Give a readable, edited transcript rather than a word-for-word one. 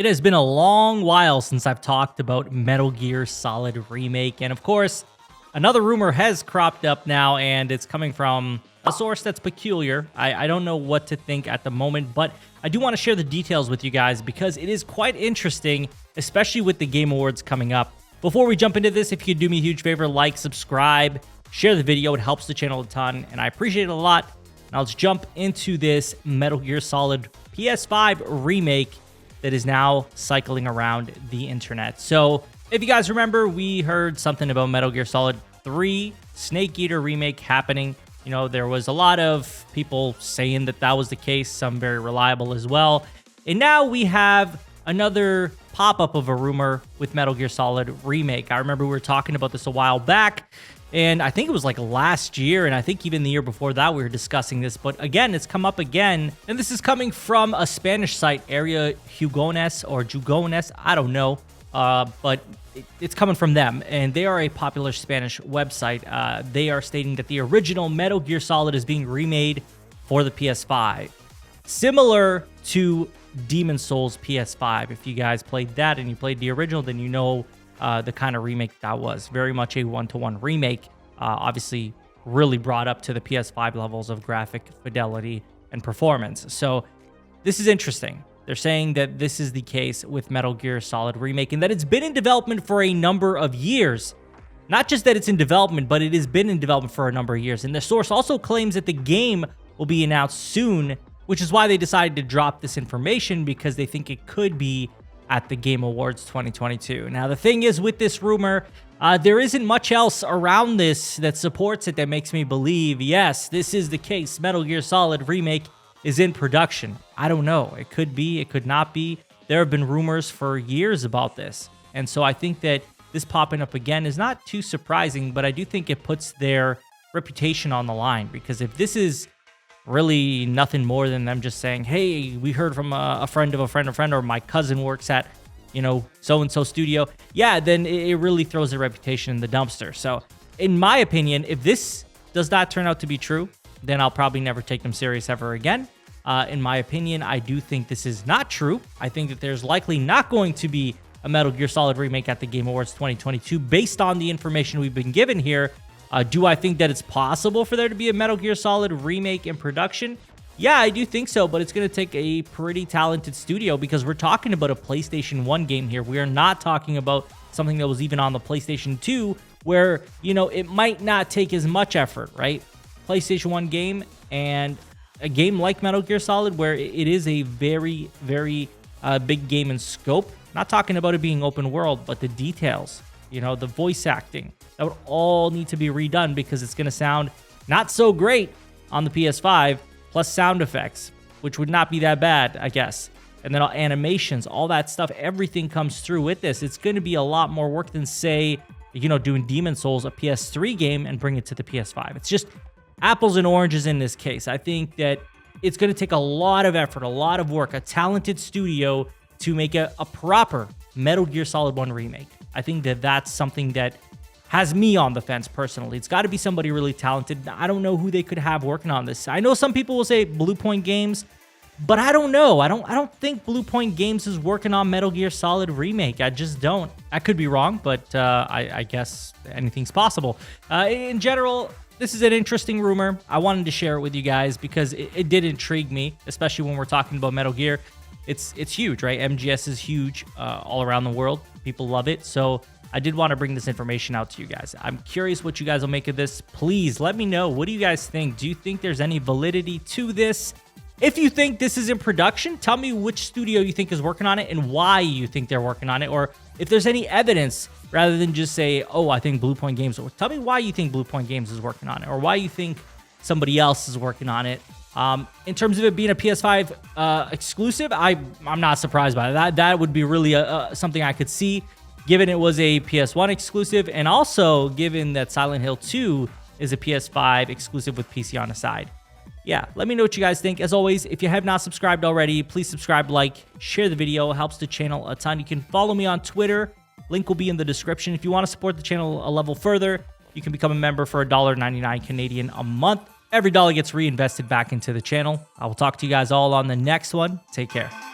It has been a long while since I've talked about Metal Gear Solid Remake, and of course, another rumor has cropped up now, and it's coming from a source that's peculiar. I don't know what to think at the moment, but I do want to share the details with you guys because it is quite interesting, especially with the Game Awards coming up. Before we jump into this, if you could do me a huge favor, like, subscribe, share the video. It helps the channel a ton, and I appreciate it a lot. Now let's jump into this Metal Gear Solid PS5 remake that is now cycling around the internet. So if you guys remember, we heard something about Metal Gear Solid 3 Snake Eater remake happening. You know, there was a lot of people saying that that was the case, some very reliable as well. And now we have another pop-up of a rumor with Metal Gear Solid Remake. I remember we were talking about this a while back, and I think it was like last year, and I think even the year before that we were discussing this. But again, it's come up again, and this is coming from a Spanish site, Area Jugones or Jugones, I don't know, but it's coming from them, and they are a popular Spanish website. They are stating that the original Metal Gear Solid is being remade for the PS5, similar to Demon Souls PS5. If you guys played that and you played the original, then you know the kind of remake that was. Very much a one-to-one remake, obviously really brought up to the PS5 levels of graphic fidelity and performance. So this is interesting. They're saying that this is the case with Metal Gear Solid Remake and that it's been in development for a number of years. Not just that it's in development, but it has been in development for a number of years. And the source also claims that the game will be announced soon, which is why they decided to drop this information, because they think it could be at the Game Awards 2022. Now, the thing is with this rumor, there isn't much else around this that supports it that makes me believe, yes, this is the case. Metal Gear Solid Remake is in production. I don't know. It could be, it could not be. There have been rumors for years about this. And so I think that this popping up again is not too surprising, but I do think it puts their reputation on the line, because if this is really nothing more than them just saying, hey, we heard from a friend of a friend of a friend, or my cousin works at, you know, so-and-so studio, yeah, then it really throws their reputation in the dumpster. So in my opinion, if this does not turn out to be true, then I'll probably never take them serious ever again. In my opinion, I do think this is not true. I think that there's likely not going to be a Metal Gear Solid Remake at the Game Awards 2022 based on the information we've been given here. Do I think that it's possible for there to be a Metal Gear Solid Remake in production? Yeah, I do think so, but it's going to take a pretty talented studio, because we're talking about a PlayStation 1 game here. We are not talking about something that was even on the PlayStation 2, where, you know, it might not take as much effort, right? PlayStation 1 game and a game like Metal Gear Solid, where it is a very, very big game in scope. Not talking about it being open world, but the details, you know, the voice acting, that would all need to be redone, because it's going to sound not so great on the PS5, plus sound effects, which would not be that bad, I guess. And then animations, all that stuff, everything comes through with this. It's going to be a lot more work than, say, you know, doing Demon Souls, a PS3 game, and bring it to the PS5. It's just apples and oranges in this case. I think that it's going to take a lot of effort, a lot of work, a talented studio to make a proper Metal Gear Solid 1 remake. I think that that's something that has me on the fence personally. It's got to be somebody really talented. I don't know who they could have working on this. I know some people will say Blue Point Games, but I don't know. I don't think Blue Point Games is working on Metal Gear Solid Remake. I just don't. I could be wrong, but I guess anything's possible. In general, this is an interesting rumor. I wanted to share it with you guys because it did intrigue me, especially when we're talking about Metal Gear. It's huge, right? MGS is huge all around the world. People love it. So I did want to bring this information out to you guys. I'm curious what you guys will make of this. Please let me know. What do you guys think? Do you think there's any validity to this? If you think this is in production, tell me which studio you think is working on it and why you think they're working on it. Or if there's any evidence, rather than just say, oh, I think Blue Point Games. Tell me why you think Blue Point Games is working on it, or why you think somebody else is working on it. In terms of it being a PS5 exclusive, I'm not surprised by that. That would be really something I could see, given it was a PS1 exclusive, and also given that Silent Hill 2 is a PS5 exclusive with PC on the side. Yeah, let me know what you guys think. As always, if you have not subscribed already, please subscribe, like, share the video. It helps the channel a ton. You can follow me on Twitter. Link will be in the description. If you want to support the channel a level further, you can become a member for $1.99 Canadian a month. Every dollar gets reinvested back into the channel. I will talk to you guys all on the next one. Take care.